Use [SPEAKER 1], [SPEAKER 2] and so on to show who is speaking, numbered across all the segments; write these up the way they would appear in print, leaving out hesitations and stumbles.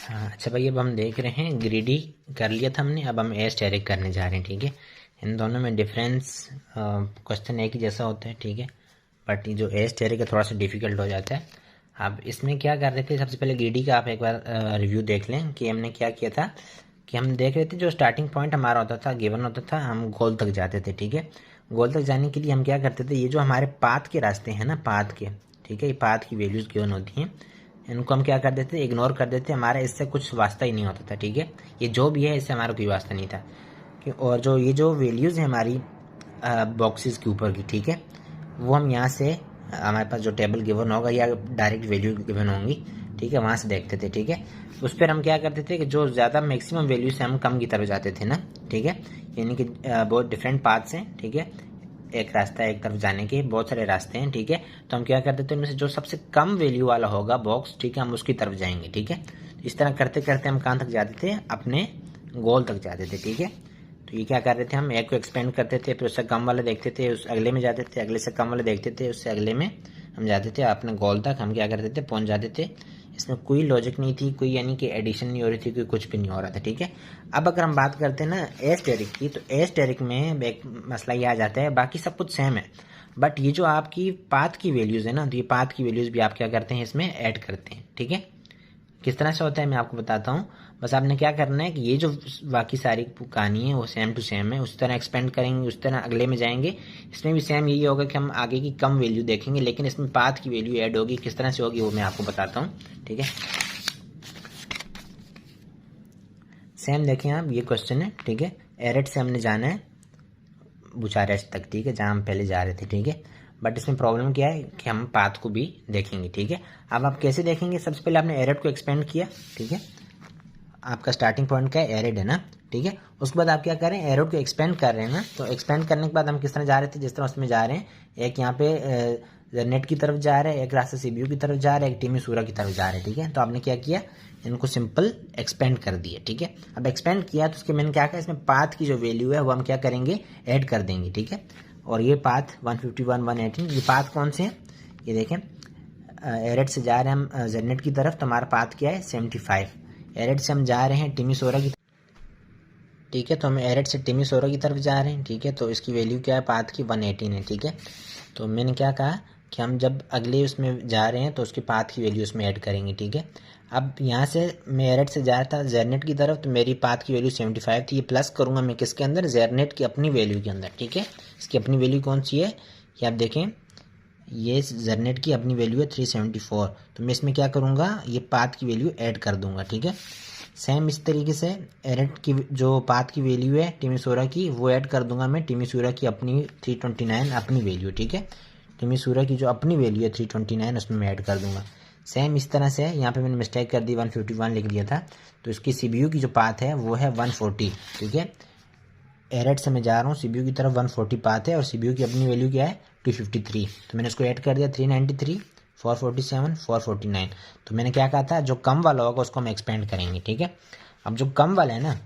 [SPEAKER 1] हाँ, अच्छा भाई, अब हम देख रहे हैं ग्रीडी कर लिया था हमने, अब हम एस्टेरिक करने जा रहे हैं। ठीक है, इन दोनों में डिफरेंस क्वेश्चन एक ही जैसा होता है। ठीक है, बट जो एस्टेरिक है थोड़ा सा डिफिकल्ट हो जाता है। अब इसमें क्या कर रहे थे, सबसे पहले ग्रीडी का आप एक बार रिव्यू देख लें कि हमने क्या किया था। कि हम देख रहे थे जो स्टार्टिंग पॉइंट हमारा होता था, गिवन होता था, हम गोल तक जाते थे। ठीक है, गोल तक जाने के लिए हम क्या करते थे, ये जो हमारे पाथ के रास्ते हैं ना, पाथ के, ठीक है, ये पाथ की वैल्यूज गिवन होती हैं, इनको हम क्या कर देते, इग्नोर कर देते, हमारा इससे कुछ वास्ता ही नहीं होता था। ठीक है, ये जो भी है इससे हमारा कोई वास्ता नहीं था। और जो ये जो वैल्यूज़ है हमारी बॉक्सेस के ऊपर की, ठीक है, वो हम यहाँ से हमारे पास जो टेबल गिवन होगा या डायरेक्ट वैल्यू गिवन होंगी, ठीक है, वहाँ से देखते थे। ठीक है, उस पर हम क्या करते थे कि जो ज़्यादा मैक्सिमम वैल्यू से हम कम की तरफ जाते थे ना। ठीक है, यानी कि बहुत डिफरेंट पाथ्स हैं। ठीक है, एक रास्ता एक तरफ जाने के बहुत सारे रास्ते हैं। ठीक है, तो हम क्या करते थे, उनमें से जो सबसे कम वैल्यू वाला होगा बॉक्स, ठीक है, हम उसकी तरफ जाएंगे। ठीक है, इस तरह करते करते हम कहाँ तक जाते थे, अपने गोल तक जाते थे। ठीक है, तो ये क्या कर रहे थे, हम एक को एक्सपेंड करते थे, फिर उससे कम वाले देखते थे, उस अगले में जाते थे, अगले से कम वाले देखते थे, उससे अगले में हम जाते थे, अपने गोल तक हम क्या करते थे, पहुंच जाते थे। इसमें कोई लॉजिक नहीं थी, कोई यानी कि एडिशन नहीं हो रही थी, कोई कुछ भी नहीं हो रहा था। ठीक है, अब अगर हम बात करते हैं ना एस्टेरिक की, तो एस्टेरिक में एक मसला ये आ जाता है, बाकी सब कुछ सेम है, बट ये जो आपकी पाथ की वैल्यूज़ है ना, तो ये पाथ की वैल्यूज़ भी आप क्या करते हैं, इसमें ऐड करते हैं। ठीक है, किस तरह से होता है मैं आपको बताता हूँ। बस आपने क्या करना है कि ये जो बाकी सारी कहानी है वो सेम टू सेम है, उस तरह एक्सपेंड करेंगे, उस तरह अगले में जाएंगे। इसमें भी सेम यही होगा कि हम आगे की कम वैल्यू देखेंगे, लेकिन इसमें पाथ की वैल्यू ऐड होगी। किस तरह से होगी वो मैं आपको बताता हूँ। ठीक है, सेम देखें आप, ये क्वेश्चन है। ठीक है, एरेट से हमने जाना है बुचारेस्ट तक, ठीक है, जहाँ हम पहले जा रहे थे। ठीक है, बट इसमें प्रॉब्लम क्या है कि हम पाथ को भी देखेंगे। ठीक है, अब आप कैसे देखेंगे, सबसे पहले आपने एरेट को एक्सपेंड किया। ठीक है, आपका स्टार्टिंग पॉइंट का है, एरेड है ना। ठीक है, उसके बाद आप क्या करें, एरोड को एक्सपेंड कर रहे हैं ना, तो एक्सपेंड करने के बाद हम किस तरह जा रहे थे, जिस तरह उसमें जा रहे हैं, एक यहाँ पे नेट की तरफ जा रहे हैं, एक रास्ता सीबीयू की तरफ जा रहे हैं, एक टीमी सूरा की तरफ जा रहे हैं। ठीक है, तो आपने क्या किया, इनको सिंपल एक्सपेंड कर दिया। ठीक है, अब एक्सपेंड किया तो उसके मैंने क्या कहा, इसमें पाथ की जो वैल्यू है वो हम क्या करेंगे, ऐड कर देंगे। ठीक है, और ये पाथ 151 118, ये पाथ कौन से हैं, ये देखें, एरेड से जा रहे हैं हम जेडनेट की तरफ, तो हमारा पाथ क्या है, 75। एरेड से हम जा रहे हैं टिमीसोरा की, ठीक है, तो हम एरेड से टिमीसोरा की तरफ जा रहे हैं। ठीक है, तो इसकी वैल्यू क्या है पाथ की, 118 है। ठीक है, तो मैंने क्या कहा कि हम जब अगले उसमें जा रहे हैं तो उसके पाथ की वैल्यू उसमें ऐड करेंगे। ठीक है, अब यहाँ से मैं एरेड से जा रहा था जेरनेट की तरफ, तो मेरी पाथ की वैल्यू 75 थी, ये प्लस करूँगा मैं किसके अंदर, जेरनेट की अपनी वैल्यू के अंदर। ठीक है, इसकी अपनी वैल्यू कौन सी है, ये आप देखें, ये जेरनेट की अपनी वैल्यू है 374, तो मैं इसमें क्या करूँगा, ये पाथ की वैल्यू ऐड कर दूंगा। ठीक है, सेम इस तरीके से एरेट की जो पाथ की वैल्यू है टिमीसोरा की, वो ऐड कर दूंगा मैं टिमीसोरा की अपनी 329 अपनी वैल्यू। ठीक है, टिमीसोरा की जो अपनी वैल्यू है 329 उसमें मैं ऐड कर दूंगा। सेम इस तरह से है, यहाँ पे मैंने मिस्टेक कर दी, 151 लिख दिया था, तो इसकी सीबीयू की जो पाथ है वो है 140। ठीक है, एरेट से मैं जा रहा हूँ सीबीयू की तरफ, 140 पाथ है, और सीबीयू की अपनी वैल्यू क्या है, 253, तो मैंने इसको ऐड कर दिया, 393 447 449। तो मैंने क्या कहा था, जो कम वाला होगा उसको हम एक्सपेंड करेंगे। ठीक है, अब जो कम वाला है ना,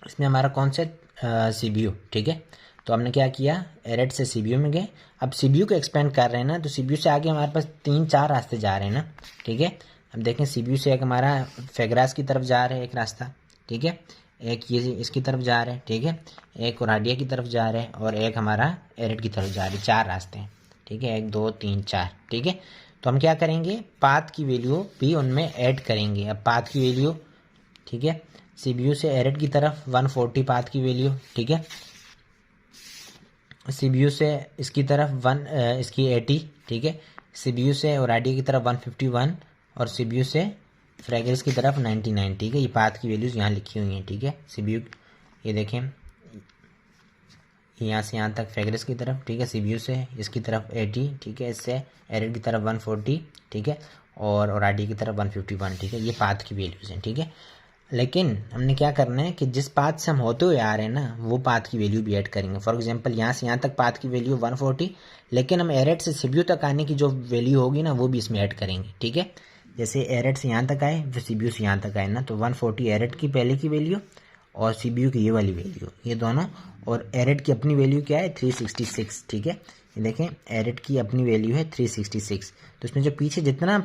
[SPEAKER 1] इसमें हमारा कौन सा सीबीयू। ठीक है, तो हमने क्या किया, एरेट से सीबीयू में गए, अब सीबीयू को एक्सपेंड कर रहे हैं ना, तो सीबीयू से आगे हमारे पास 3-4 रास्ते जा रहे हैं ना। ठीक है, अब देखें, सीबीयू से एक हमारा फेगरास की तरफ जा रहे हैं एक रास्ता, ठीक है, एक ये इसकी तरफ जा रहे हैं, ठीक है, एक ओराडिया की तरफ जा रहे हैं, और एक हमारा एरेट की तरफ जा रहे हैं। 4 रास्ते हैं। ठीक है, 1 2 3 4। ठीक है, तो हम क्या करेंगे, पाथ की वैल्यू भी उनमें ऐड करेंगे। अब पाथ की वैल्यू, ठीक है, सीबीयू से एरेट की तरफ 140 पाथ की वैल्यू। ठीक है, सीबीयू से इसकी तरफ इसकी 80। ठीक है, सीबीयू से ओराडिया की तरफ 151, और सीबीयू से फ्रेगरेस की तरफ 99। ठीक है, ये पाथ की वैल्यूज़ यहाँ लिखी हुई हैं। ठीक है, सीबीयू, ये देखें, यहाँ से यहाँ तक फ्रेगरेस की तरफ, ठीक है, सीबीयू से इसकी तरफ 80, ठीक है, इससे एरेट की तरफ 140, ठीक है, और ओराडिया की तरफ 151। ठीक है, ये पाथ की वैल्यूज़ हैं। ठीक है, लेकिन हमने क्या करना है कि जिस पाथ से हम होते हुए आ रहे हैं ना, वो पाथ की वैल्यू भी ऐड करेंगे। फॉर एग्जांपल, यहाँ से यहाँ तक पाथ की वैल्यू 140, लेकिन हम एरेट से सीबीयू तक आने की जो वैल्यू होगी ना, वो भी इसमें ऐड करेंगे। ठीक है, जैसे एरेट से यहाँ तक आए, फिर सीबीयू से यहाँ तक आए ना, तो 140 एरेट की पहले की वैल्यू, और सीबीयू की ये वाली वैल्यू, ये दोनों, और एरेट की अपनी वैल्यू क्या है, 366। ठीक है, ये देखें, एरेट की अपनी वैल्यू है 366, तो इसमें जो पीछे जितना